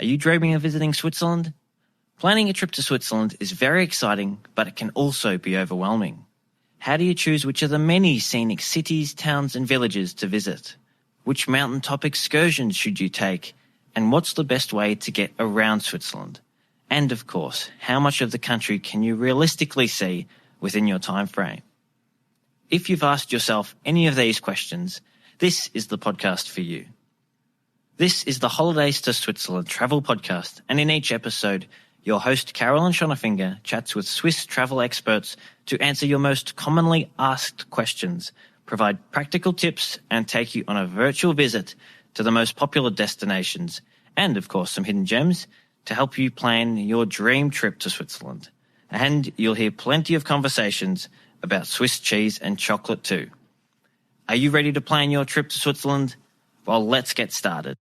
Are you dreaming of visiting Switzerland? Planning a trip to Switzerland is very exciting, but it can also be overwhelming. How do you choose which of the many scenic cities, towns and villages to visit? Which mountaintop excursions should you take? And what's the best way to get around Switzerland? And of course, how much of the country can you realistically see within your time frame? If you've asked yourself any of these questions, this is the podcast for you. This is the Holidays to Switzerland travel podcast, and in each episode, your host Carolyn Schonnefinger chats with Swiss travel experts to answer your most commonly asked questions, provide practical tips, and take you on a virtual visit to the most popular destinations, and of course some hidden gems to help you plan your dream trip to Switzerland. And you'll hear plenty of conversations about Swiss cheese and chocolate too. Are you ready to plan your trip to Switzerland? Well, let's get started.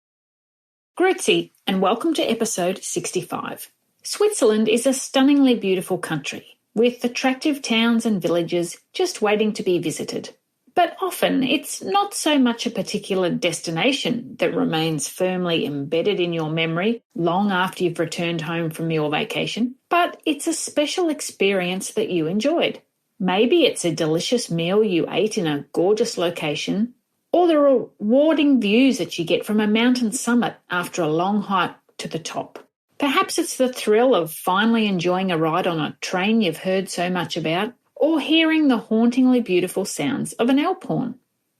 Grüezi, and welcome to episode 65. Switzerland is a stunningly beautiful country, with attractive towns and villages just waiting to be visited. But often it's not so much a particular destination that remains firmly embedded in your memory long after you've returned home from your vacation, but it's a special experience that you enjoyed. Maybe it's a delicious meal you ate in a gorgeous location, or the rewarding views that you get from a mountain summit after a long hike to the top. Perhaps it's the thrill of finally enjoying a ride on a train you've heard so much about, or hearing the hauntingly beautiful sounds of an Alp horn.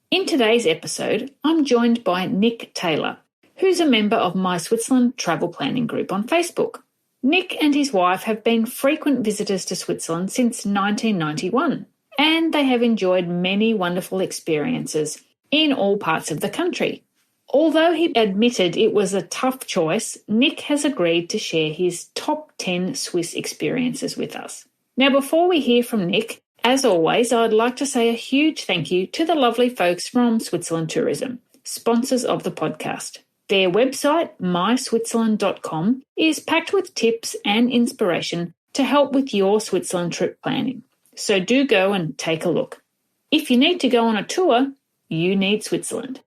In today's episode, I'm joined by Nick Taylor, who's a member of my Switzerland travel planning group on Facebook. Nick and his wife have been frequent visitors to Switzerland since 1991, and they have enjoyed many wonderful experiences in all parts of the country. Although he admitted it was a tough choice, Nick has agreed to share his top 10 Swiss experiences with us. Now, before we hear from Nick, as always, I'd like to say a huge thank you to the lovely folks from Switzerland Tourism, sponsors of the podcast. Their website, myswitzerland.com, is packed with tips and inspiration to help with your Switzerland trip planning. So do go and take a look. If you need to go on a tour, you need Switzerland.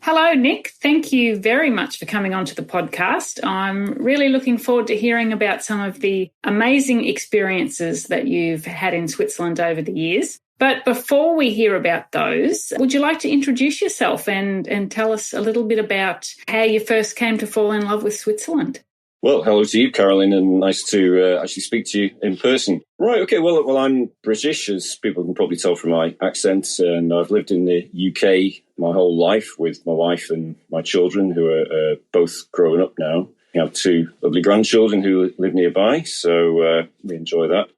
Hello, Nick. Thank you very much for coming onto the podcast. I'm really looking forward to hearing about some of the amazing experiences that you've had in Switzerland over the years. But before we hear about those, would you like to introduce yourself and tell us a little bit about how you first came to fall in love with Switzerland? Well, hello to you, Carolyn, and nice to actually speak to you in person. Right, okay, well, I'm British, as people can probably tell from my accent, and I've lived in the UK my whole life with my wife and my children, who are both growing up now. I have two lovely grandchildren who live nearby, so we enjoy that.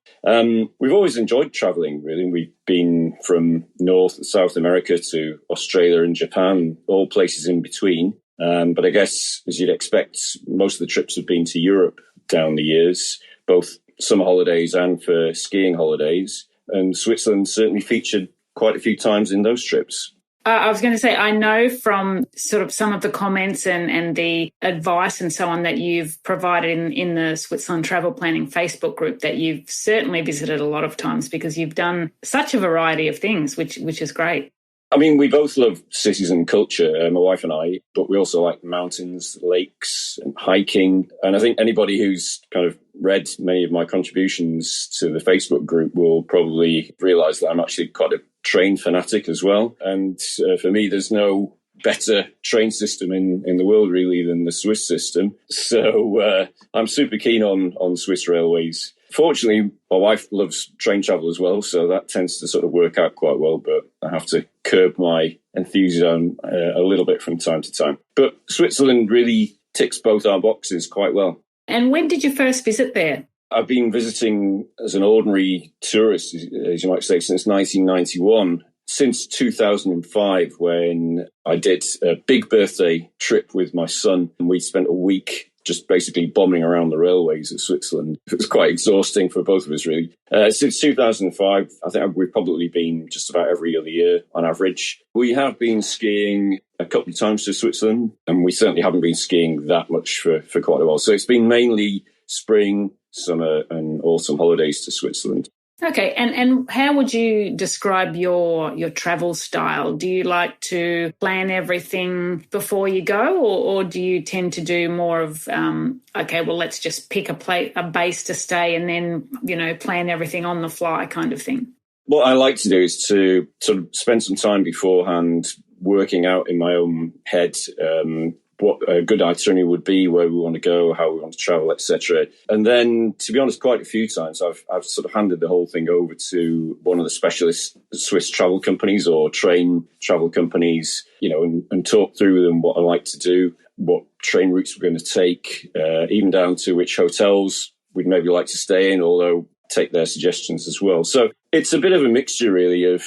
We've always enjoyed travelling, really. We've been from North and South America to Australia and Japan, all places in between. But I guess, as you'd expect, most of the trips have been to Europe down the years, both summer holidays and for skiing holidays. And Switzerland certainly featured quite a few times in those trips. I was going to say, I know from sort of some of the comments and the advice and so on that you've provided in the Switzerland Travel Planning Facebook group that you've certainly visited a lot of times because you've done such a variety of things, which is great. I mean, we both love cities and culture, my wife and I, but we also like mountains, lakes and hiking. And I think anybody who's kind of read many of my contributions to the Facebook group will probably realise that I'm actually quite a train fanatic as well. And for me, there's no better train system in the world, really, than the Swiss system. So I'm super keen on Swiss railways. Fortunately, my wife loves train travel as well, so that tends to sort of work out quite well, but I have to curb my enthusiasm a little bit from time to time. But Switzerland really ticks both our boxes quite well. And when did you first visit there? I've been visiting as an ordinary tourist, as you might say, since 1991. Since 2005, when I did a big birthday trip with my son, and we spent a week just basically bombing around the railways of Switzerland. It was quite exhausting for both of us, really. Since 2005, I think we've probably been just about every other year on average. We have been skiing a couple of times to Switzerland, and we certainly haven't been skiing that much for quite a while. So it's been mainly spring, summer and autumn holidays to Switzerland. Okay, and how would you describe your travel style? Do you like to plan everything before you go, or do you tend to do more of okay, well, let's just pick a base to stay and then plan everything on the fly kind of thing? What I like to do is to sort of spend some time beforehand working out in my own head what a good itinerary would be, where we want to go, how we want to travel, etc. And then, to be honest, quite a few times I've sort of handed the whole thing over to one of the specialist Swiss travel companies or train travel companies, and talk through with them what I like to do, what train routes we're going to take, even down to which hotels we'd maybe like to stay in, although take their suggestions as well. So it's a bit of a mixture, really, of,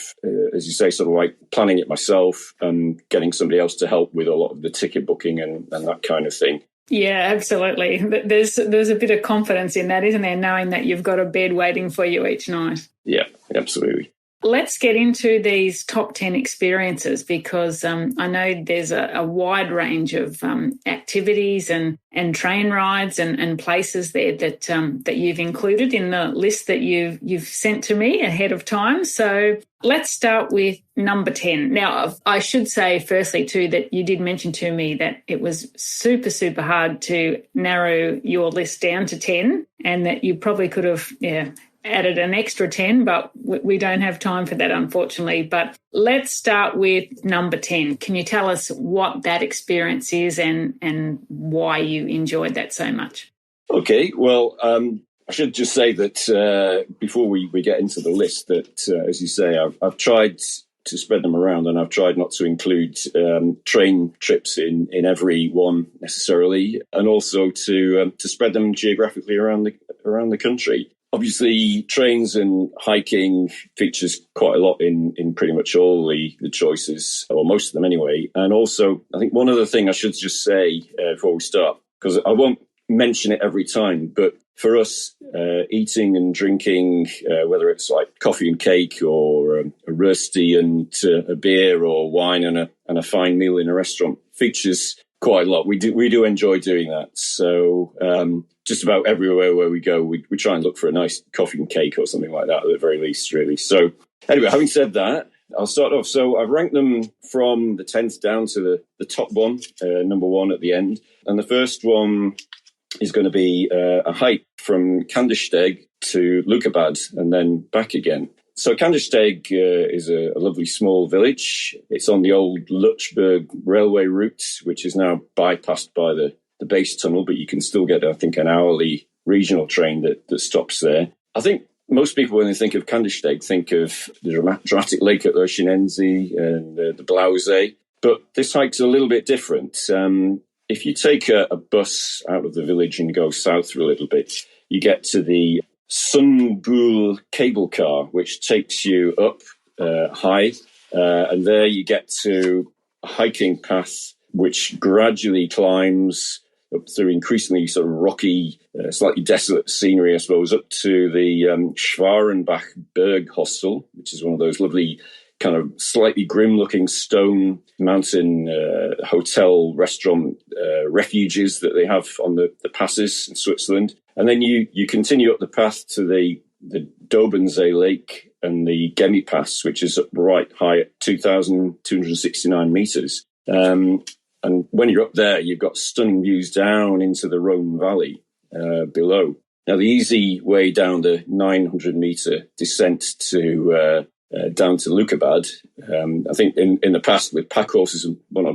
as you say, sort of like planning it myself and getting somebody else to help with a lot of the ticket booking and that kind of thing. Yeah, absolutely. There's a bit of confidence in that, isn't there, knowing that you've got a bed waiting for you each night? Yeah, absolutely. Let's get into these top 10 experiences because I know there's a wide range of activities and train rides and places there that you've included in the list that you've sent to me ahead of time. So let's start with number 10. Now, I should say firstly too that you did mention to me that it was super, super hard to narrow your list down to 10 and that you probably could have, added an extra 10, but we don't have time for that, unfortunately. But let's start with number 10. Can you tell us what that experience is and why you enjoyed that so much? Okay, well, I should just say that before we get into the list that, as you say, I've tried to spread them around and I've tried not to include train trips in every one necessarily, and also to spread them geographically around the country. Obviously, trains and hiking features quite a lot in pretty much all the choices, or most of them anyway. And also, I think one other thing I should just say before we start, because I won't mention it every time, but for us, eating and drinking, whether it's like coffee and cake or a rösti and a beer or wine and a fine meal in a restaurant, features quite a lot. We do enjoy doing that. So just about everywhere where we go, we try and look for a nice coffee and cake or something like that at the very least, really. So anyway, having said that, I'll start off. So I've ranked them from the 10th down to the top one, number one at the end. And the first one is going to be a hike from Kandersteg to Lukebad and then back again. So Kandersteg is a lovely small village. It's on the old Lutschberg railway route, which is now bypassed by the base tunnel, but you can still get, I think, an hourly regional train that stops there. I think most people, when they think of Kandersteg, think of the dramatic lake at Oceanense and the Blausee, but this hike's a little bit different. If you take a bus out of the village and go south for a little bit, you get to the Sunbühl cable car, which takes you up high, and there you get to a hiking path which gradually climbs up through increasingly sort of rocky, slightly desolate scenery, I suppose, up to the Schwarenbach Berg Hostel, which is one of those lovely kind of slightly grim-looking stone mountain hotel restaurant refuges that they have on the passes in Switzerland. And then you continue up the path to the Dobensee Lake and the Gemmi Pass, which is up right high at 2,269 metres. And when you're up there, you've got stunning views down into the Rhone Valley below. Now, the easy way down the 900-metre descent to down to Lukebad, I think in the past with pack horses,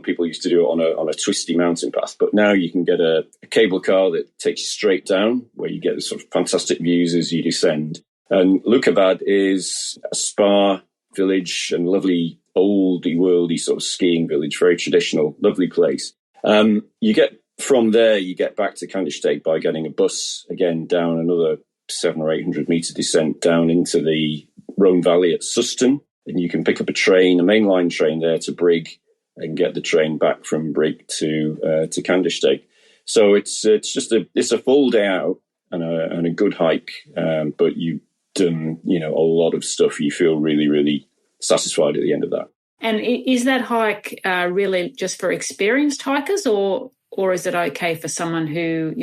people used to do it on a twisty mountain path, but now you can get a cable car that takes you straight down, where you get the sort of fantastic views as you descend. And Lukebad is a spa village and lovely oldie worldy sort of skiing village, very traditional, lovely place. You get back to Kandersteg by getting a bus again down another 700 or 800 metre descent down into the Rhone Valley at Susten, and you can pick up a mainline train there to Brig, and get the train back from Brig to Kandersteg. So it's a full day out and a good hike, but you've done a lot of stuff. You feel really, really satisfied at the end of that. And is that hike really just for experienced hikers, or is it okay for someone who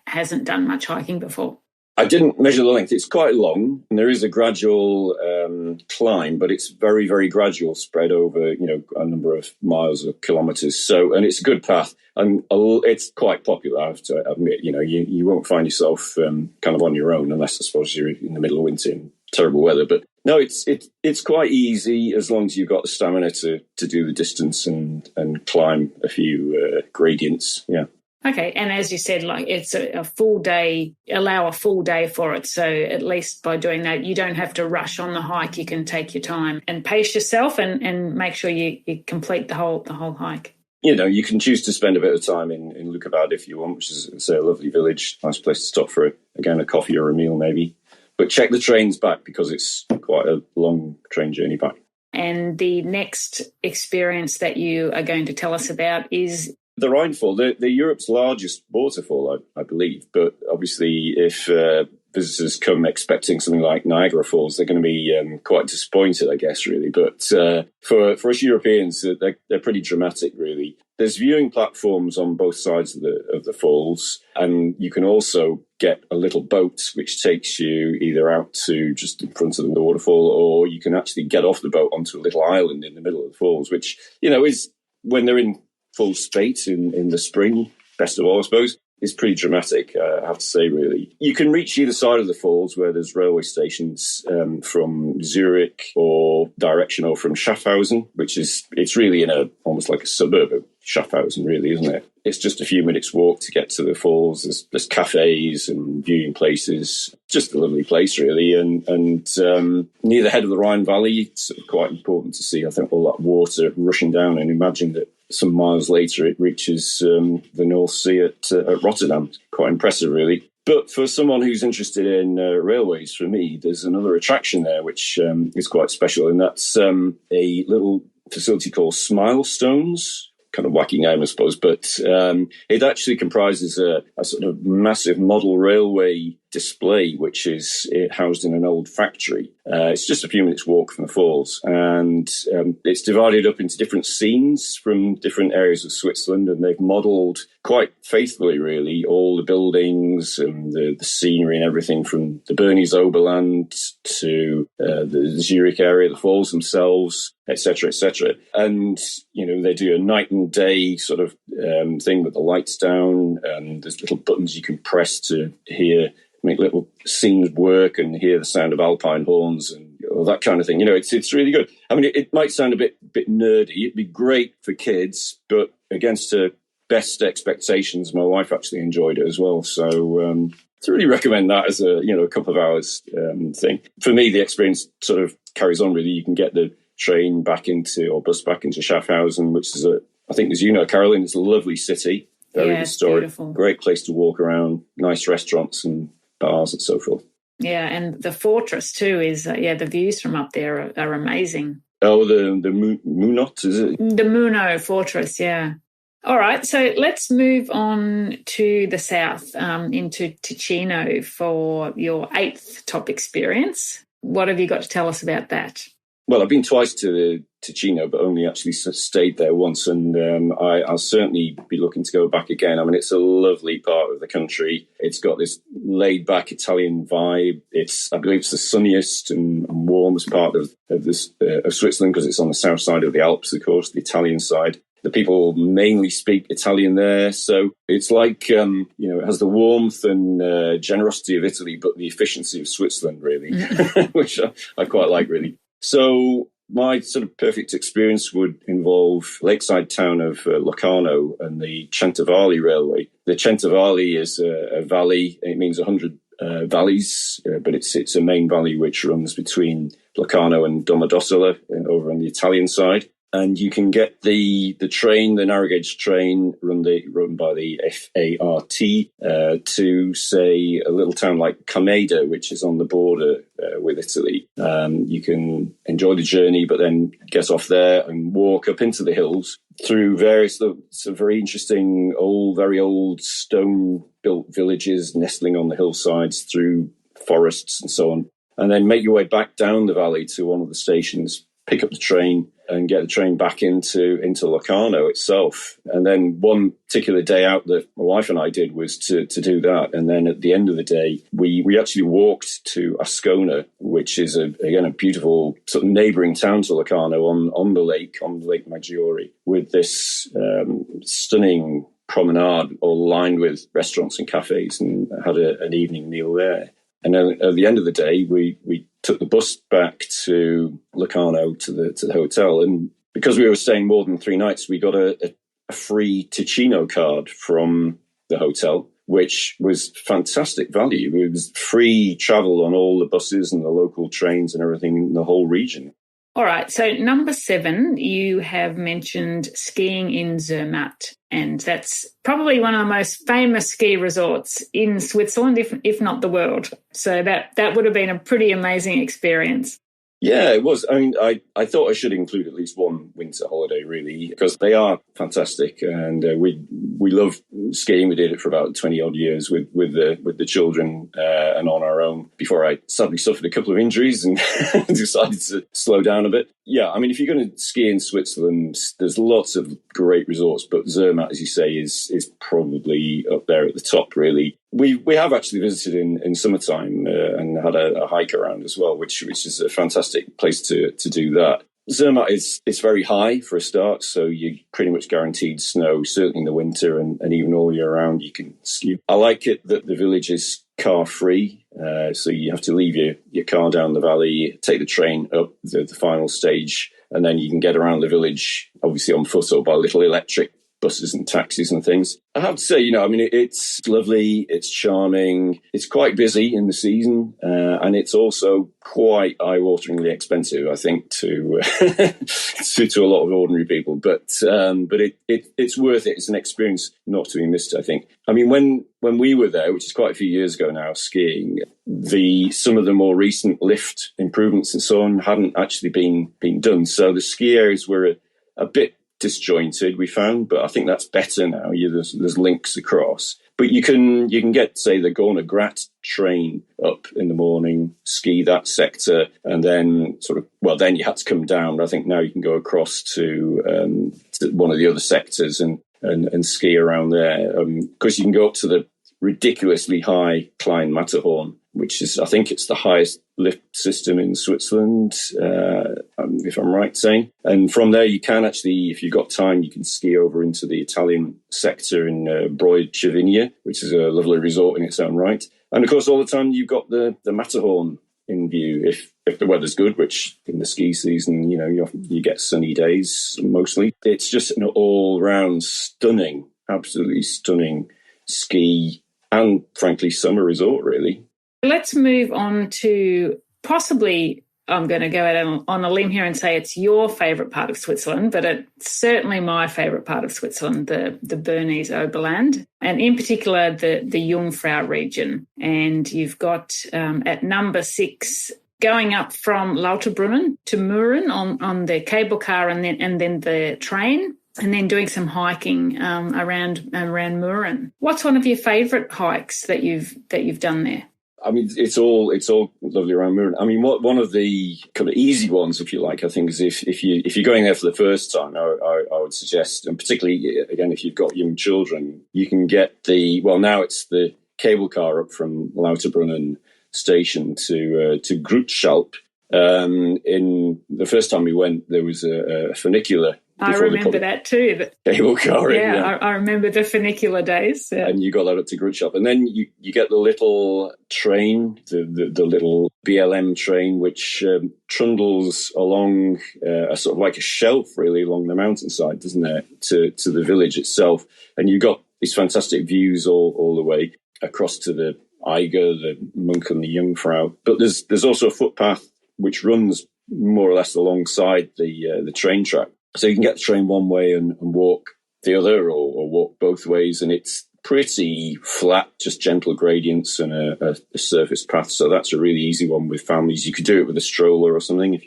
hasn't done much hiking before? I didn't measure the length. It's quite long, and there is a gradual climb, but it's very, very gradual, spread over, a number of miles or kilometres. So, and it's a good path, and it's quite popular, I have to admit. You won't find yourself kind of on your own unless, I suppose, you're in the middle of winter in terrible weather. But no, it's quite easy as long as you've got the stamina to do the distance and climb a few gradients. Yeah. Okay, and as you said, like it's a full day, allow a full day for it. So at least by doing that, you don't have to rush on the hike. You can take your time and pace yourself and make sure you complete the whole hike. You can choose to spend a bit of time in Lucerne if you want, which is, say, a lovely village, nice place to stop for, a coffee or a meal maybe. But check the trains back because it's quite a long train journey back. And the next experience that you are going to tell us about is the rainfall. They're Europe's largest waterfall, I believe. But obviously, if visitors come expecting something like Niagara Falls, they're going to be quite disappointed, I guess, really. But for us Europeans, they're pretty dramatic, really. There's viewing platforms on both sides of the falls, and you can also get a little boat which takes you either out to just in front of the waterfall, or you can actually get off the boat onto a little island in the middle of the falls, which, is when they're in full spate in the spring, best of all, I suppose, is pretty dramatic, I have to say, really. You can reach either side of the falls where there's railway stations from Zurich or from Schaffhausen, it's really almost like a suburb of Schaffhausen, really, isn't it? It's just a few minutes walk to get to the falls. There's cafes and viewing places. Just a lovely place, really. And near the head of the Rhine Valley, it's quite important to see, I think, all that water rushing down, and imagine that some miles later it reaches the North Sea at Rotterdam. Quite impressive, really. But for someone who's interested in railways, for me, there's another attraction there which is quite special, and that's a little facility called Smilestones. Kind of wacky name, I suppose, but it actually comprises a sort of massive model railway display, which is housed in an old factory. It's just a few minutes walk from the falls, and it's divided up into different scenes from different areas of Switzerland, and they've modelled quite faithfully, really, all the buildings and the scenery and everything from the Bernese Oberland to the Zurich area, the falls themselves, etc., etc. And, they do a night and day sort of thing with the lights down, and there's little buttons you can press to make little scenes work and hear the sound of alpine horns and all that kind of thing. It's really good. I mean, it might sound a bit nerdy. It'd be great for kids, but against her best expectations, my wife actually enjoyed it as well. So to really recommend that as a couple of hours thing. For me, the experience sort of carries on, really. You can get the train or bus back into Schaffhausen, which is I think, as you know, Caroline, it's a lovely city. Very historic, beautiful. Great place to walk around, nice restaurants and bars and so forth. Yeah, and the fortress too is, the views from up there are amazing. Oh, the Munot, is it? The Muno Fortress, yeah. All right, so let's move on to the south, into Ticino for your 8th top experience. What have you got to tell us about that? Well, I've been twice to Ticino, but only actually stayed there once, and I'll certainly be looking to go back again. I mean, it's a lovely part of the country. It's got this laid-back Italian vibe. I believe it's the sunniest and warmest part of Switzerland, because it's on the south side of the Alps, of course, the Italian side. The people mainly speak Italian there, so it's like, it has the warmth and generosity of Italy, but the efficiency of Switzerland, really, which I quite like, really. So my sort of perfect experience would involve lakeside town of Locarno and the Centavalli Railway. The Centavalli is a valley. It means 100 valleys, but it's a main valley which runs between Locarno and Domodossola over on the Italian side. And you can get the train, the narrow gauge train, run by the FART to, say, a little town like Comeda, which is on the border with Italy. You can enjoy the journey, but then get off there and walk up into the hills through various very interesting very old stone-built villages nestling on the hillsides, through forests and so on, and then make your way back down the valley to one of the stations, pick up the train, and get the train back into Locarno itself. And then one particular day out that my wife and I did was to do that. And then at the end of the day, we actually walked to Ascona, which is a beautiful sort of neighbouring town to Locarno on the Lake Maggiore, with this stunning promenade all lined with restaurants and cafes, and had an evening meal there. And then at the end of the day, we took the bus back to Locarno to the hotel. And because we were staying more than 3 nights, we got a free Ticino card from the hotel, which was fantastic value. It was free travel on all the buses and the local trains and everything in the whole region. All right, so number 7, you have mentioned skiing in Zermatt, and that's probably one of the most famous ski resorts in Switzerland, if not the world. So that would have been a pretty amazing experience. Yeah, it was. I mean, I thought I should include at least one winter holiday, really, because they are fantastic, and we love skiing. We did it for about 20 odd years with the children and on our own before I sadly suffered a couple of injuries and decided to slow down a bit. Yeah, I mean, if you're going to ski in Switzerland, there's lots of great resorts, but Zermatt, as you say, is probably up there at the top, really. We have actually visited in summertime and had a hike around as well, which is a fantastic place to do that. Zermatt is very high for a start, so you're pretty much guaranteed snow, certainly in the winter, and even all year round you can ski. I like it that the village is car-free, so you have to leave your car down the valley, take the train up the final stage, and then you can get around the village, obviously on foot or by little electric buses and taxis and things. I have to say, it's lovely, it's charming, it's quite busy in the season, and it's also quite eye-wateringly expensive, I think, to a lot of ordinary people. But it's worth it. It's an experience not to be missed, I think. I mean, when we were there, which is quite a few years ago now, skiing, some of the more recent lift improvements and so on hadn't actually been done. So the ski areas were a bit disjointed, we found, but I think that's better now. There's links across, but you can get, say, the Gorner Grat train up in the morning, ski that sector, and then then you had to come down. But I think now you can go across to one of the other sectors and ski around there, because you can go up to the ridiculously high Klein Matterhorn, which is, I think it's the highest lift system in Switzerland, if I'm right saying. And from there, you can actually, if you've got time, you can ski over into the Italian sector in Broid-Cervinia, which is a lovely resort in its own right. And of course, all the time, you've got the Matterhorn in view if the weather's good, which in the ski season, you get sunny days mostly. It's just an all-round absolutely stunning ski and, frankly, summer resort, really. Let's move on to possibly, I'm going to go out on a limb here and say it's your favourite part of Switzerland, but it's certainly my favourite part of Switzerland, the Bernese Oberland, and in particular the Jungfrau region. And you've got at number 6, going up from Lauterbrunnen to Mürren on the cable car and then the train, and then doing some hiking around Mürren. What's one of your favourite hikes that you've done there? I mean, it's all lovely around Mürren. I mean, one of the kind of easy ones, if you like, I think, is if you're going there for the first time, I would suggest, and particularly again if you've got young children, you can get now it's the cable car up from Lauterbrunnen station to Grutschalp. In the first time we went, there was a funicular. I remember that too. Cable car. Yeah, I remember the funicular days. Yeah. And you got that up to Grutschalp. And then you get the little train, the little BLM train, which trundles along a sort of like a shelf, really, along the mountainside, doesn't it, to the village itself. And you've got these fantastic views all the way across to the Eiger, the Monk and the Jungfrau. But there's also a footpath which runs more or less alongside the train track. So you can get the train one way and walk the other, or walk both ways, and it's pretty flat, just gentle gradients and a surface path. So that's a really easy one with families. You could do it with a stroller or something if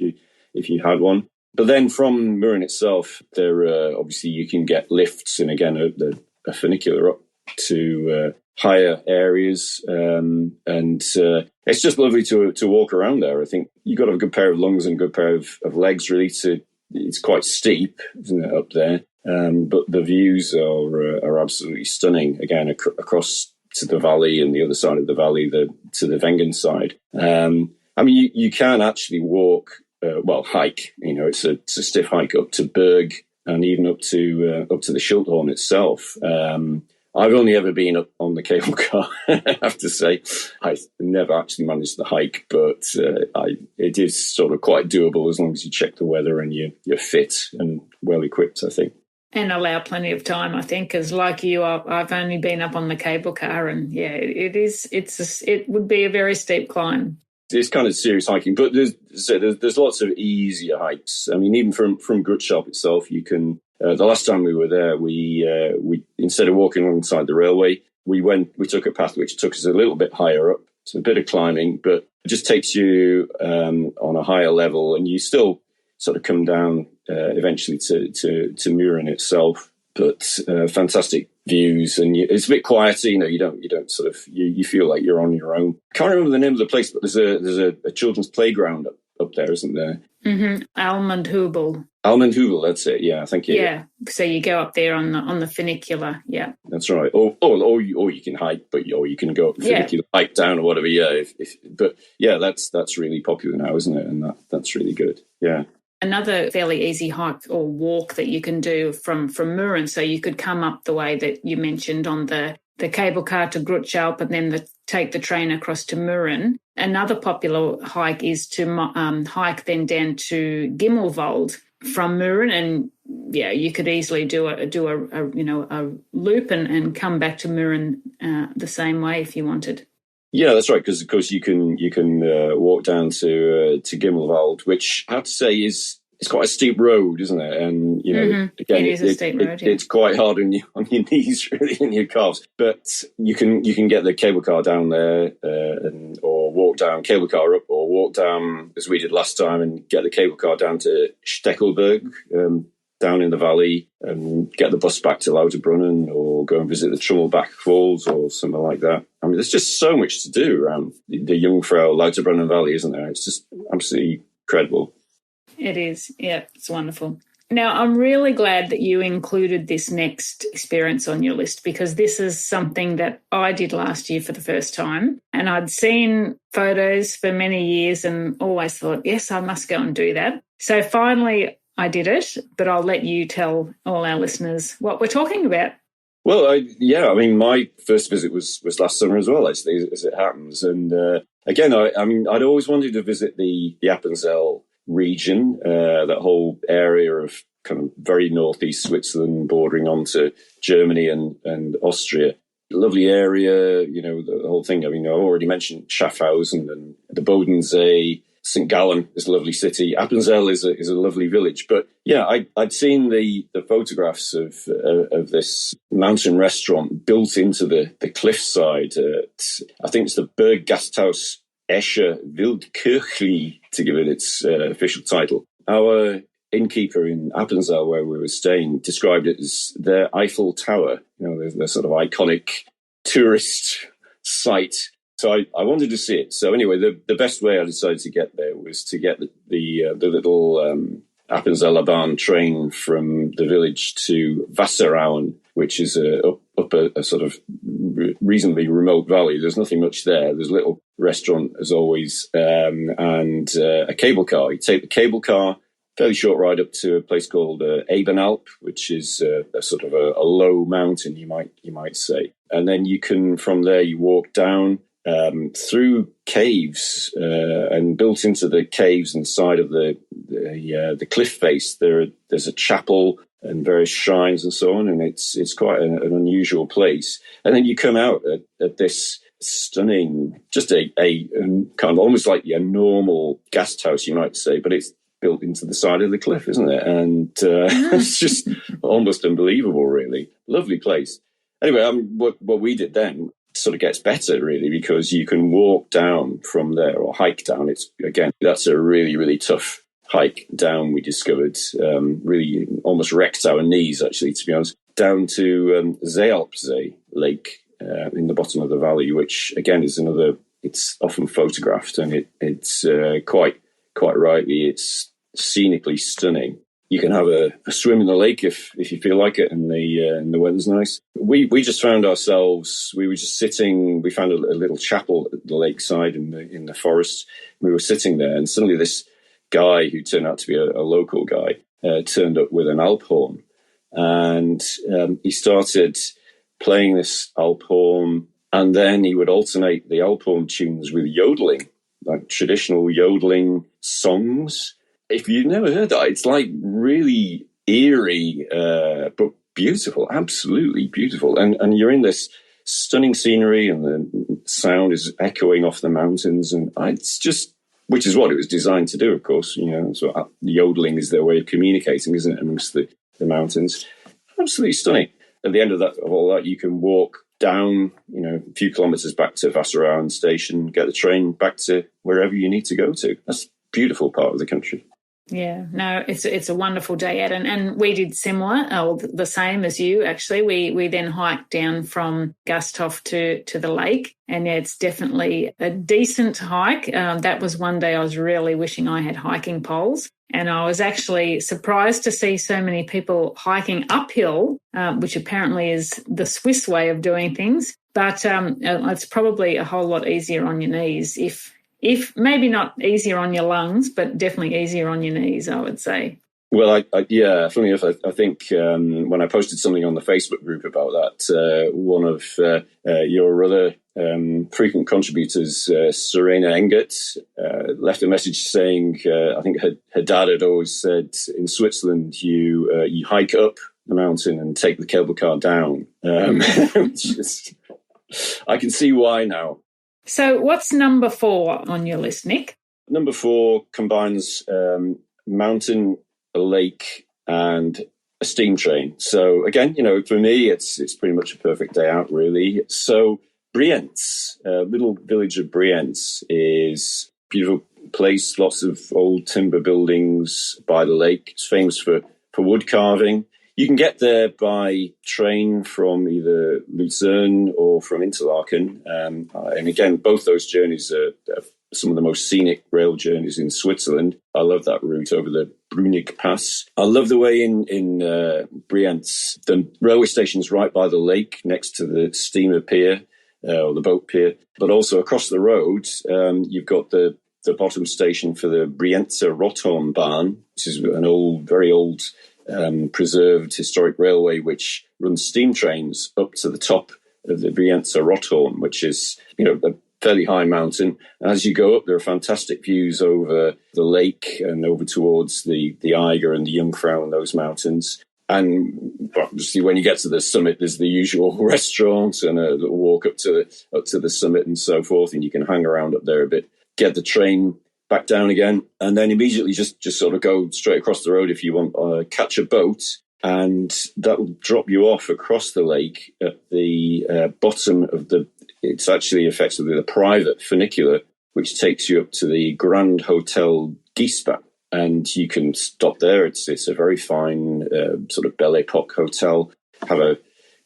you had one. But then from Mürren itself, there obviously you can get lifts, and again a funicular up to higher areas, and it's just lovely to walk around there. I think you've got to have a good pair of lungs and a good pair of legs really to it's quite steep, isn't it, up there? But the views are absolutely stunning. Again, across to the valley and the other side of the valley, to the Wengen side. I mean, you can actually walk, hike. You know, it's a stiff hike up to Berg and even up to the Schildhorn itself. I've only ever been up on the cable car, I have to say. I never actually managed the hike, but it is sort of quite doable as long as you check the weather and you're fit and well equipped, I think. And allow plenty of time, I think, because like you, I've only been up on the cable car, and yeah, it would be a very steep climb. It's kind of serious hiking, but there's lots of easier hikes. I mean, even from Grutschalp itself, you can. The last time we were there, we instead of walking alongside the railway, we took a path which took us a little bit higher up. It's a bit of climbing, but it just takes you on a higher level, and you still sort of come down eventually to Mürren itself. But fantastic views, and it's a bit quieter. You know, you don't sort of you feel like you're on your own. I can't remember the name of the place, but there's a children's playground up there, isn't there? Mm-hmm. Almondhubel. Almondhubel, that's it. Yeah, thank you. Yeah, so you go up there on the funicular. Yeah, that's right. Or you can hike, or you can go up the funicular, hike down, or whatever. Yeah, but yeah, that's really popular now, isn't it? And that's really good. Yeah. Another fairly easy hike or walk that you can do from Mürren. So you could come up the way that you mentioned on the cable car to Grutschalp and then take the train across to Mürren. Another popular hike is to hike then down to Gimmelwald from Mürren, and yeah, you could easily do a loop and come back to Mürren the same way if you wanted. Yeah, that's right. Because of course you can walk down to Gimmelwald, which I have to say is quite a steep road, isn't it? And you know, again, it is a steep road. Yeah. It's quite hard on your knees, really, and your calves. But you can get the cable car down there, or walk down cable car up, or walk down as we did last time, and get the cable car down to Steckelberg. Down in the valley, and get the bus back to Lauterbrunnen, or go and visit the Trummelbach Falls or something like that. I mean, there's just so much to do around the Jungfrau Lauterbrunnen Valley, isn't there? It's just absolutely incredible. It is. Yeah, it's wonderful. Now, I'm really glad that you included this next experience on your list, because this is something that I did last year for the first time. And I'd seen photos for many years and always thought, yes, I must go and do that. So finally, I did it, but I'll let you tell all our listeners what we're talking about. Well, I mean, my first visit was last summer as well, actually, as it happens. And again, I mean, I'd always wanted to visit the Appenzell region, that whole area of kind of very northeast Switzerland, bordering onto Germany and Austria. Lovely area, you know, the whole thing. I mean, I already mentioned Schaffhausen and the Bodensee. St. Gallen is a lovely city. Appenzell is a lovely village. But yeah, I'd seen the photographs of this mountain restaurant built into the cliffside. I think it's the Berggasthaus Escher Wildkirchli, to give it its official title. Our innkeeper in Appenzell, where we were staying, described it as their Eiffel Tower. You know, the sort of iconic tourist site. So I wanted to see it. So anyway, the best way I decided to get there was to get the little Appenzeller Bahn train from the village to Wasserauen, which is up a sort of reasonably remote valley. There's nothing much there. There's a little restaurant, as always, and a cable car. You take the cable car, fairly short ride up to a place called Abanalp, which is a sort of a low mountain, you might say. And then you can, from there, you walk down through caves, and built into the caves inside of the cliff face, there's a chapel and various shrines and so on, and it's quite an unusual place. And then you come out at this stunning, just a kind of almost like a normal guest house, you might say, but it's built into the side of the cliff, isn't it? And it's just almost unbelievable, really. Lovely place. Anyway, what we did then sort of gets better, really, because you can walk down from there or hike down. That's a really, really tough hike down, we discovered. Really almost wrecked our knees, actually, to be honest, down to Seealpsee Lake in the bottom of the valley, which, again, is it's often photographed, and it's quite rightly, it's scenically stunning. You can have a swim in the lake if you feel like it, and the weather's nice. We just found ourselves. We were just sitting. We found a little chapel at the lakeside in the forest. We were sitting there, and suddenly this guy who turned out to be a local guy turned up with an Alp horn, and he started playing this Alp horn, and then he would alternate the Alp horn tunes with yodeling, like traditional yodeling songs. If you've never heard that, it's like really eerie, but beautiful, absolutely beautiful. And you're in this stunning scenery, and the sound is echoing off the mountains, and it's just, which is what it was designed to do, of course. So yodeling is their way of communicating, isn't it, amongst the mountains? Absolutely stunning. At the end of all that, you can walk down, a few kilometres back to Vassarauen station, get the train back to wherever you need to go to. That's a beautiful part of the country. Yeah, no, it's a wonderful day out, and we did similar, or the same as you. Actually, we then hiked down from Gasthof to the lake, and it's definitely a decent hike. That was one day I was really wishing I had hiking poles, and I was actually surprised to see so many people hiking uphill, which apparently is the Swiss way of doing things. But it's probably a whole lot easier on your knees if maybe not easier on your lungs, but definitely easier on your knees, I would say. Well, funny enough, I think when I posted something on the Facebook group about that, one of your other frequent contributors, Serena Engert, left a message saying, I think her dad had always said, in Switzerland, you hike up the mountain and take the cable car down. I can see why now. So what's number 4 on your list, Nick? Number 4 combines mountain, a lake, and a steam train. So again, for me, it's pretty much a perfect day out, really. So Brilliance, little village of Brilliance, is a beautiful place, lots of old timber buildings by the lake. It's famous for wood carving. You can get there by train from either Lucerne or from Interlaken. And again, both those journeys are some of the most scenic rail journeys in Switzerland. I love that route over the Brunig Pass. I love the way in Brienz, the railway station's right by the lake next to the steamer pier, or the boat pier. But also across the road, you've got the bottom station for the Brienzer Rothornbahn, which is an old, very old preserved historic railway which runs steam trains up to the top of the Brienzer Rothorn, which is, a fairly high mountain. As you go up, there are fantastic views over the lake and over towards the Eiger and the Jungfrau and those mountains. And obviously, when you get to the summit, there's the usual restaurant and a little walk up to the summit and so forth, and you can hang around up there a bit, get the train back down again, and then immediately just sort of go straight across the road if you want, catch a boat, and that will drop you off across the lake at the bottom of it's actually effectively the private funicular, which takes you up to the Grand Hotel Giesbach, and you can stop there. It's a very fine sort of Belle Epoque hotel, have a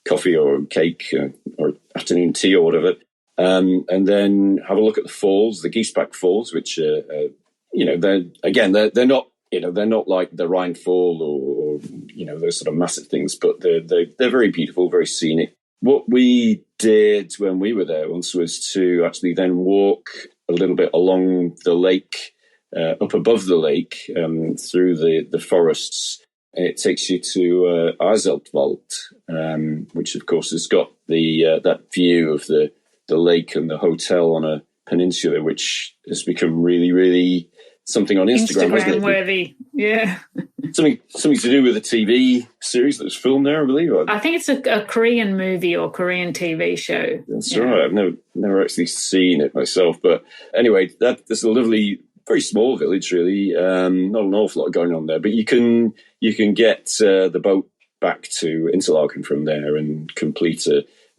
coffee or a cake or afternoon tea or whatever. And then have a look at the falls, the Giesbach Falls, which they're not, they're not like the rainfall or those sort of massive things, but they're very beautiful, very scenic. What we did when we were there once was to actually then walk a little bit along the lake, up above the lake, through the forests. It takes you to Eiseltwald, which of course has got that view of the lake and the hotel on a peninsula, which has become really, really something on Instagram, hasn't it? Worthy, yeah. Something to do with a TV series that was filmed there, I believe. I think it's a Korean movie or Korean TV show. That's right. I've never actually seen it myself, but anyway, that's a lovely, very small village, really. Not an awful lot going on there, but you can get the boat back to Interlaken from there and complete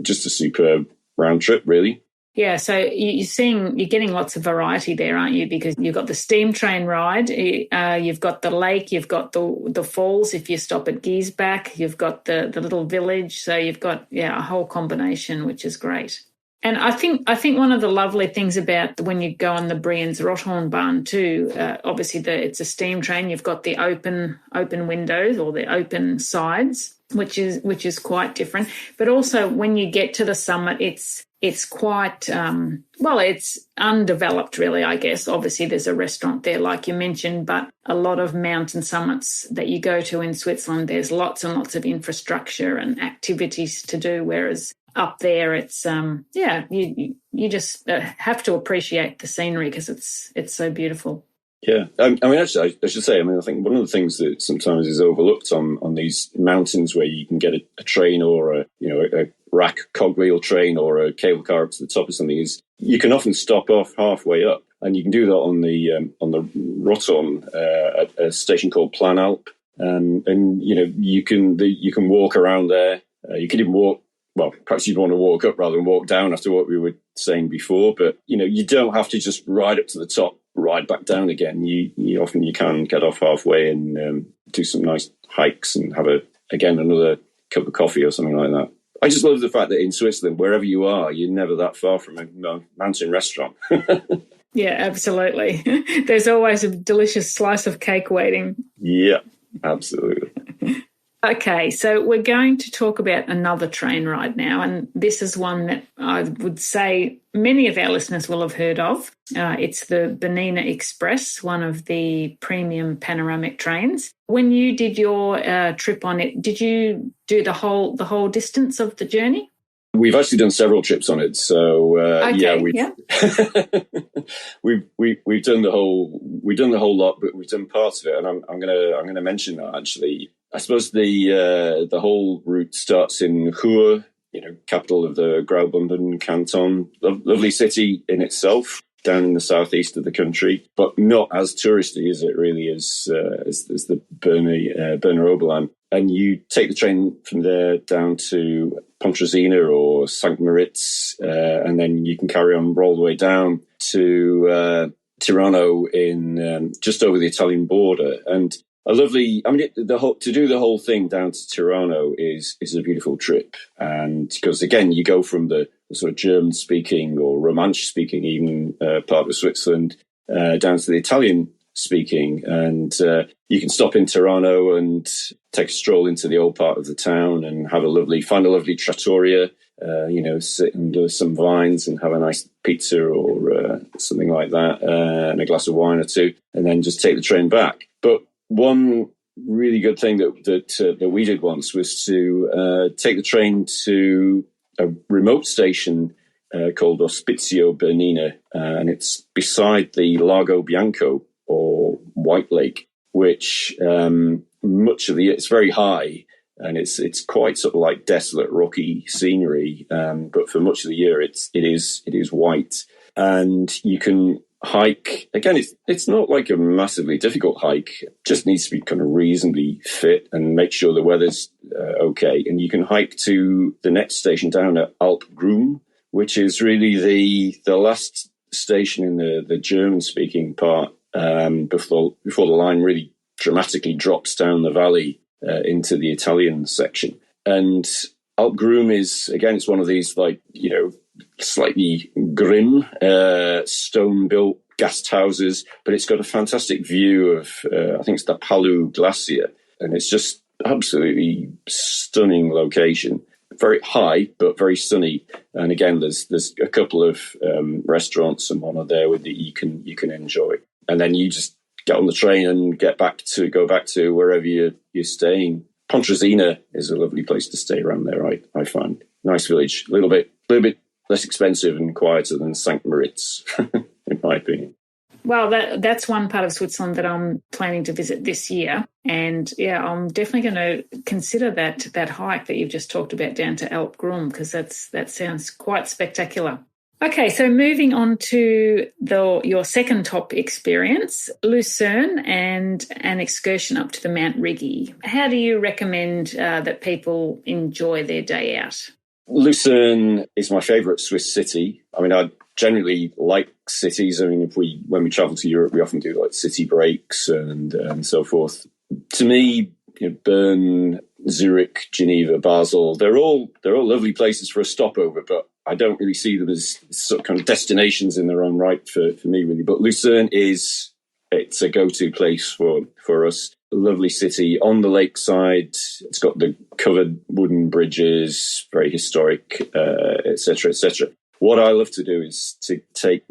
just a superb round trip, really. Yeah, so you're getting lots of variety there, aren't you? Because you've got the steam train ride, you've got the lake, you've got the falls if you stop at Giesbach, you've got the little village. So you've got, a whole combination, which is great. And I think one of the lovely things about when you go on the Brienz Rothornbahn too, obviously it's a steam train. You've got the open windows or the open sides, which is quite different. But also when you get to the summit, it's quite it's undeveloped really, I guess. Obviously there's a restaurant there like you mentioned, but a lot of mountain summits that you go to in Switzerland, there's lots and lots of infrastructure and activities to do, whereas up there, it's you just have to appreciate the scenery because it's so beautiful. Yeah, I mean, actually, I should say, I mean, I think one of the things that sometimes is overlooked on these mountains where you can get a train or a rack cogwheel train or a cable car up to the top of something is you can often stop off halfway up, and you can do that on the Roton at a station called Planalp, and you can walk around there. You can even walk. Well, perhaps you'd want to walk up rather than walk down after what we were saying before. But, you don't have to just ride up to the top, ride back down again. You often can get off halfway and do some nice hikes and have another cup of coffee or something like that. I just love the fact that in Switzerland, wherever you are, you're never that far from a mountain restaurant. Yeah, absolutely. There's always a delicious slice of cake waiting. Yeah, absolutely. Okay, so we're going to talk about another train ride now, and this is one that I would say many of our listeners will have heard of. It's the Bernina Express, one of the premium panoramic trains. When you did your trip on it, did you do the whole distance of the journey? We've actually done several trips on it, so we've done the whole lot, but we've done parts of it, and I'm gonna mention that actually. I suppose the whole route starts in Chur, capital of the Graubünden canton, lovely city in itself, down in the southeast of the country, but not as touristy as it really is as the Berner Oberland. And you take the train from there down to Pontresina or St. Moritz, and then you can carry on, roll the way down to Tirano in just over the Italian border. And a lovely, to do the whole thing down to Tirano is a beautiful trip. And because, again, you go from the sort of German-speaking or Romansh-speaking even part of Switzerland down to the Italian-speaking. And you can stop in Tirano and take a stroll into the old part of the town and find a lovely trattoria, sit under some vines and have a nice pizza or something like that, and a glass of wine or two, and then just take the train back. But one really good thing that we did once was to take the train to a remote station called Ospizio Bernina, and it's beside the Lago Bianco or White Lake, which much of the year it's very high and it's quite sort of like desolate, rocky scenery. But for much of the year, it is white, and you can hike. Again, it's not like a massively difficult hike. It just needs to be kind of reasonably fit and make sure the weather's okay. And you can hike to the next station down at Alp Grum, which is really the last station in the German-speaking part before the line really dramatically drops down the valley into the Italian section. And Alp Grum is, again, it's one of these slightly grim stone-built guest houses, but it's got a fantastic view of, I think it's the Palu Glacier, and it's just absolutely stunning location. Very high, but very sunny. And again, there's a couple of restaurants and one there that you can enjoy. And then you just get on the train and go back to wherever you're staying. Pontresina is a lovely place to stay around there, I find. Nice village, a little bit less expensive and quieter than St. Moritz, in my opinion. Well, that's one part of Switzerland that I'm planning to visit this year. And yeah, I'm definitely going to consider that hike that you've just talked about down to Alp Grum, because that sounds quite spectacular. Okay, so moving on to your second top experience, Lucerne and an excursion up to the Mount Rigi. How do you recommend that people enjoy their day out? Lucerne is my favourite Swiss city. I mean, I generally like cities. I mean, when we travel to Europe, we often do like city breaks and so forth. To me, Bern, Zurich, Geneva, Basel, they're all lovely places for a stopover, but I don't really see them as sort of kind of destinations in their own right for me, really. But Lucerne it's a go-to place for us. A lovely city on the lakeside. It's got the covered wooden bridges, very historic, etc., etc. What I love to do is to take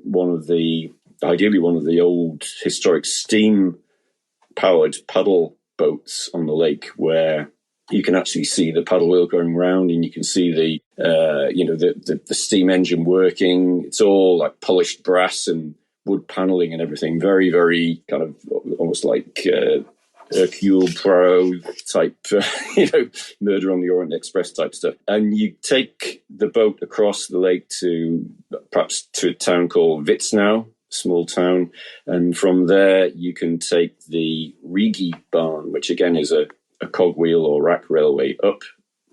ideally one of the old historic steam-powered paddle boats on the lake, where you can actually see the paddle wheel going round, and you can see the steam engine working. It's all like polished brass and wood paneling and everything. Very, very kind of almost like Hercule Poirot type, Murder on the Orient Express type stuff. And you take the boat across the lake to a town called Witznau, small town, and from there you can take the Rigi Bahn, which again is a cogwheel or rack railway up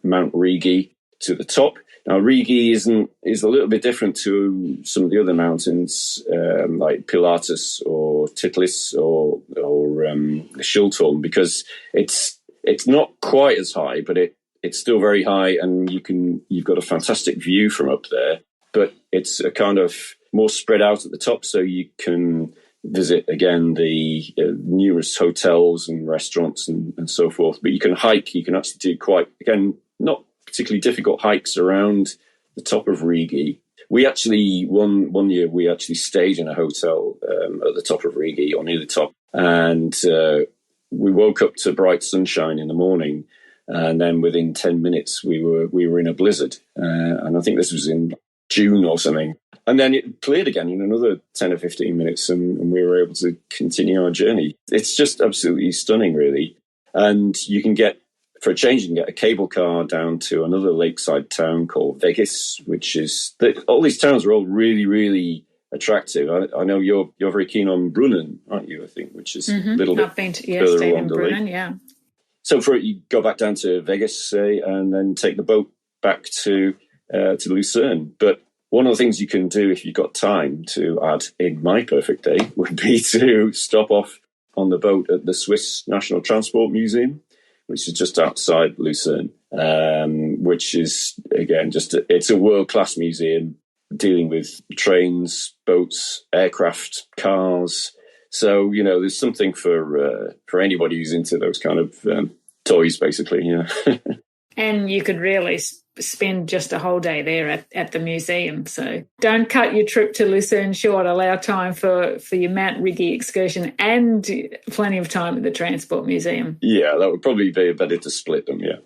Mount Rigi to the top. Now, Rigi is a little bit different to some of the other mountains, like Pilatus or Titlis or Schilthorn, because it's not quite as high, but it's still very high, and you've got a fantastic view from up there. But it's a kind of more spread out at the top, so you can visit again the numerous hotels and restaurants and so forth. But you can hike. You can actually do quite, again, not particularly difficult hikes around the top of Rigi. We actually, one year, we actually stayed in a hotel at the top of Rigi, or near the top, and we woke up to bright sunshine in the morning, and then within 10 minutes we were in a blizzard, and I think this was in June or something, and then it cleared again in another 10 or 15 minutes, and we were able to continue our journey. It's just absolutely stunning, really. And you can get, for a change, you can get a cable car down to another lakeside town called Vegas, which is all these towns are all really, really attractive. I know you're very keen on Brunnen, aren't you? I think, which is a little bit further along the lake. Yeah. So you go back down to Vegas, say, and then take the boat back to Lucerne. But one of the things you can do if you've got time to add in my perfect day would be to stop off on the boat at the Swiss National Transport Museum, which is just outside Lucerne, which is, again, it's a world-class museum dealing with trains, boats, aircraft, cars. So, there's something for anybody who's into those kind of toys, basically, And you could really spend just a whole day there at the museum. So don't cut your trip to Lucerne short. Allow time for your Mount Rigi excursion and plenty of time at the Transport Museum. Yeah, that would probably be better to split them, yeah.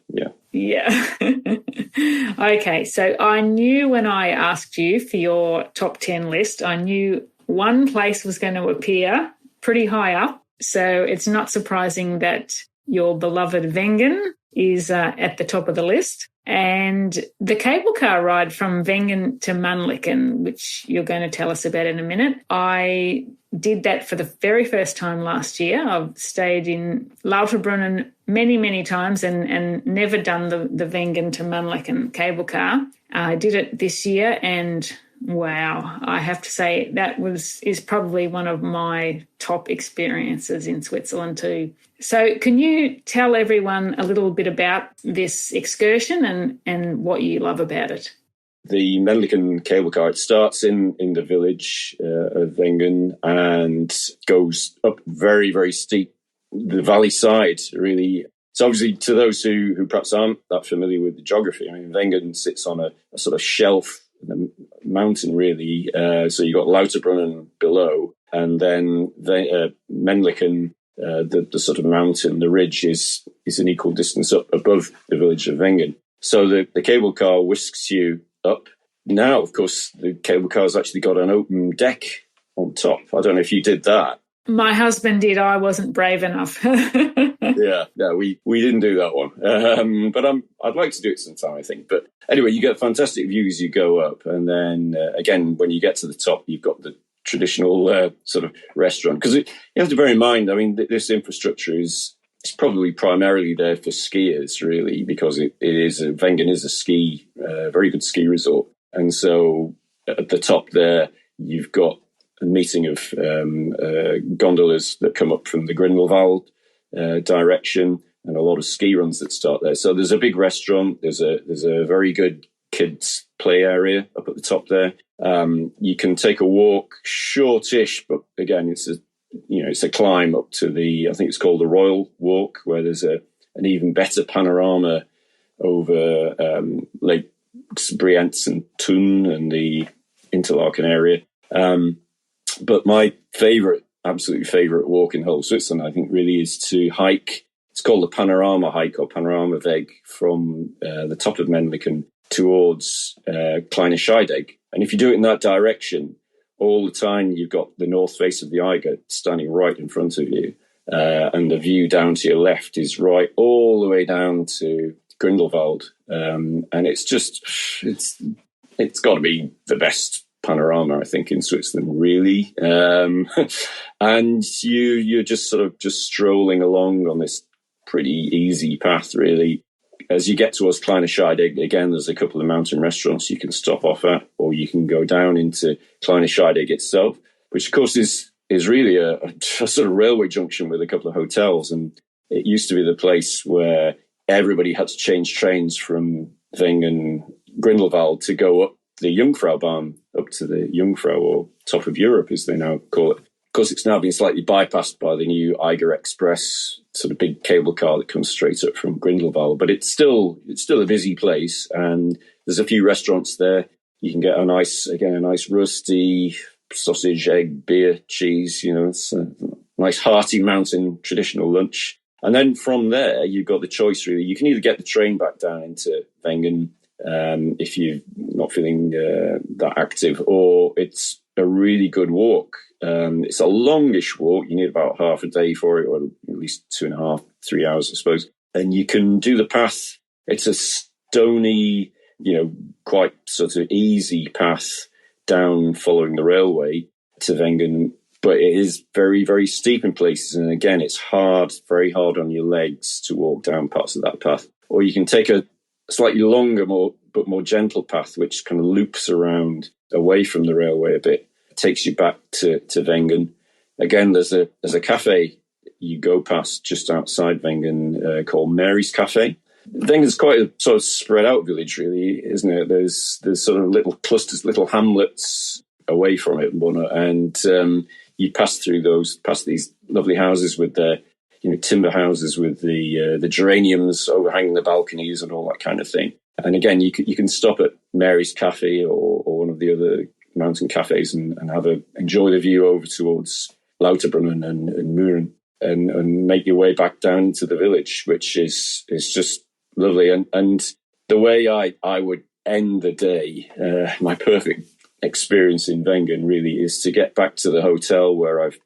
Okay, so I knew when I asked you for your top 10 list, I knew one place was going to appear pretty high up. So it's not surprising that your beloved Wengen is at the top of the list. And the cable car ride from Wengen to Mannlichen, which you're going to tell us about in a minute, I did that for the very first time last year. I've stayed in Lauterbrunnen many, many times and never done the Wengen to Mannlichen cable car. I did it this year, and wow, I have to say that is probably one of my top experiences in Switzerland too. So can you tell everyone a little bit about this excursion and what you love about it? The Mannlichen cable car, it starts in the village of Wengen and goes up very, very steep, the valley side, really. So obviously, to those who perhaps aren't that familiar with the geography, I mean, Wengen sits on a sort of shelf, the mountain, really. So you've got Lauterbrunnen below, and then Mannlichen, the sort of mountain, the ridge is an equal distance up above the village of Wengen. So the cable car whisks you up. Now, of course, the cable car's actually got an open deck on top. I don't know if you did that. My husband did. I wasn't brave enough. Yeah, we didn't do that one. But I'd like to do it sometime, I think. But anyway, you get fantastic views as you go up. And then, again, when you get to the top, you've got the traditional sort of restaurant. Because you have to bear in mind, I mean, this infrastructure is probably primarily there for skiers, really, because Wengen is a very good ski resort. And so at the top there, you've got a meeting of gondolas that come up from the Gimmelwald direction, and a lot of ski runs that start there. So there's a big restaurant. There's a very good kids play area up at the top there. You can take a walk, shortish, but again, it's a climb up to I think it's called the Royal Walk, where there's an even better panorama over Lake Brilliance and Thun and the Interlaken area. But my absolutely favourite walk in whole Switzerland, I think, really is to hike. It's called the Panorama Hike or Panorama Weg from the top of Mendlichen towards Kleine Scheidegg. And if you do it in that direction, all the time you've got the north face of the Eiger standing right in front of you. And the view down to your left is right all the way down to Grindelwald. And it's got to be the best panorama, I think, in Switzerland, really. And you're just sort of just strolling along on this pretty easy path, really. As you get towards Kleine Scheidegg, again, there's a couple of mountain restaurants you can stop off at, or you can go down into Kleine Scheidegg itself, which, of course, is really a sort of railway junction with a couple of hotels. And it used to be the place where everybody had to change trains from Wengen, Grindelwald to go up the Jungfraubahn, up to the Jungfrau, or top of Europe, as they now call it. Of course, it's now been slightly bypassed by the new Eiger Express, sort of big cable car that comes straight up from Grindelwald. But it's still a busy place, and there's a few restaurants there. You can get a nice rusty sausage, egg, beer, cheese. It's a nice hearty mountain traditional lunch. And then from there, you've got the choice, really. You can either get the train back down into Wengen if you're not feeling that active, or it's a really good walk. It's a longish walk. You need about half a day for it, or at least 2.5, 3 hours, I suppose. And you can do the path. It's a stony, quite sort of easy path down following the railway to Wengen, but it is very, very steep in places. And again, it's very hard on your legs to walk down parts of that path. Or you can take a slightly longer, but more gentle path, which kind of loops around away from the railway a bit. It takes you back to Wengen. Again, there's a cafe you go past just outside Wengen called Mary's Cafe. Wengen's quite a sort of spread out village, really, isn't it? There's sort of little clusters, little hamlets away from it, and you pass these lovely houses with their timber houses with the geraniums overhanging the balconies and all that kind of thing. And again, you can stop at Mary's Cafe or one of the other mountain cafes and enjoy the view over towards Lauterbrunnen and Muren, and make your way back down to the village, which is just lovely. And the way I would end the day, my perfect experience in Wengen really is to get back to the hotel where I've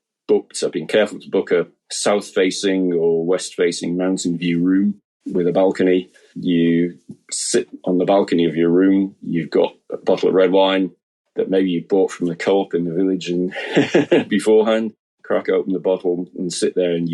been careful to book a south-facing or west-facing mountain view room with a balcony. You sit on the balcony of your room. You've got a bottle of red wine that maybe you bought from the co-op in the village and beforehand. Crack open the bottle and sit there, and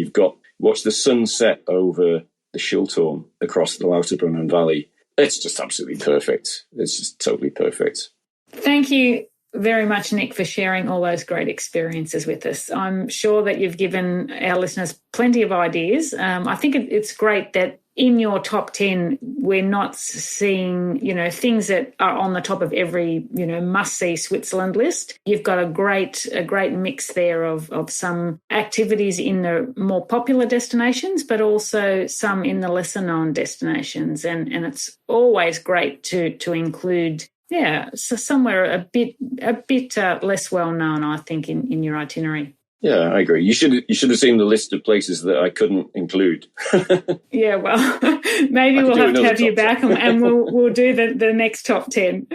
watch the sunset over the Schilthorn across the Lauterbrunnen Valley. It's just absolutely perfect. It's just totally perfect. Thank you very much, Nick, for sharing all those great experiences with us. I'm sure that you've given our listeners plenty of ideas. I think it's great that in your top 10, we're not seeing, things that are on the top of every, must-see Switzerland list. You've got a great mix there of some activities in the more popular destinations, but also some in the lesser-known destinations. And it's always great to include so somewhere a bit less well known, I think, in your itinerary. Yeah, I agree. You should have seen the list of places that I couldn't include. Yeah, well, maybe we'll have to have you back and we'll do the next top 10.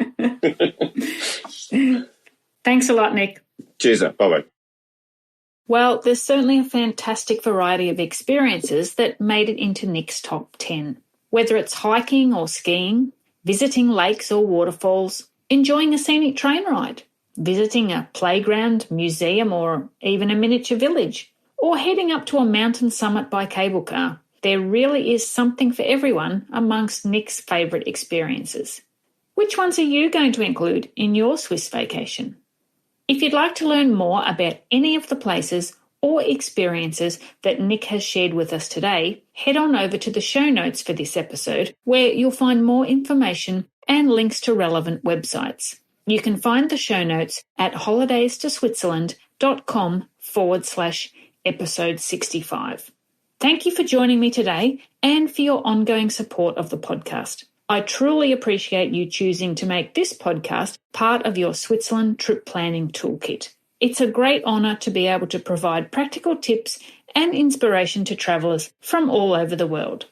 Thanks a lot, Nick. Cheers. Bye-bye. Well, there's certainly a fantastic variety of experiences that made it into Nick's top 10. Whether it's hiking or skiing, visiting lakes or waterfalls, enjoying a scenic train ride, visiting a playground, museum, or even a miniature village, or heading up to a mountain summit by cable car. There really is something for everyone amongst Nick's favourite experiences. Which ones are you going to include in your Swiss vacation? If you'd like to learn more about any of the places or experiences that Nick has shared with us today, head on over to the show notes for this episode, where you'll find more information and links to relevant websites. You can find the show notes at holidaystoSwitzerland.com/episode 65. Thank you for joining me today and for your ongoing support of the podcast. I truly appreciate you choosing to make this podcast part of your Switzerland trip planning toolkit. It's a great honour to be able to provide practical tips and inspiration to travellers from all over the world.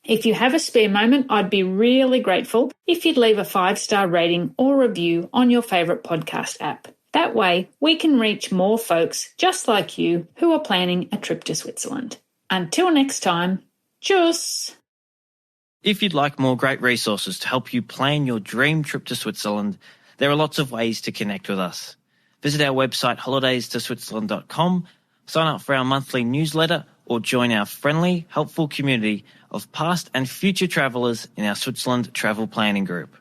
If you have a spare moment, I'd be really grateful if you'd leave a 5-star rating or review on your favourite podcast app. That way, we can reach more folks just like you who are planning a trip to Switzerland. Until next time, tschüss! If you'd like more great resources to help you plan your dream trip to Switzerland, there are lots of ways to connect with us. Visit our website holidaystoSwitzerland.com, sign up for our monthly newsletter, or join our friendly, helpful community of past and future travellers in our Switzerland travel planning group.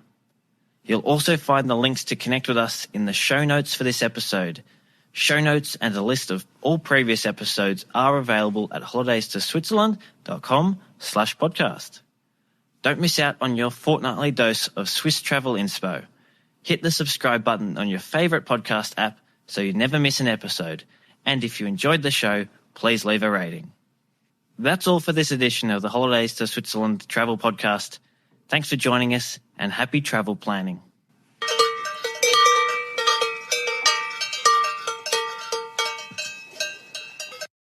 You'll also find the links to connect with us in the show notes for this episode. Show notes and a list of all previous episodes are available at holidaystoSwitzerland.com/podcast. Don't miss out on your fortnightly dose of Swiss travel inspo. Hit the subscribe button on your favourite podcast app so you never miss an episode. And if you enjoyed the show, please leave a rating. That's all for this edition of the Holidays to Switzerland Travel Podcast. Thanks for joining us and happy travel planning.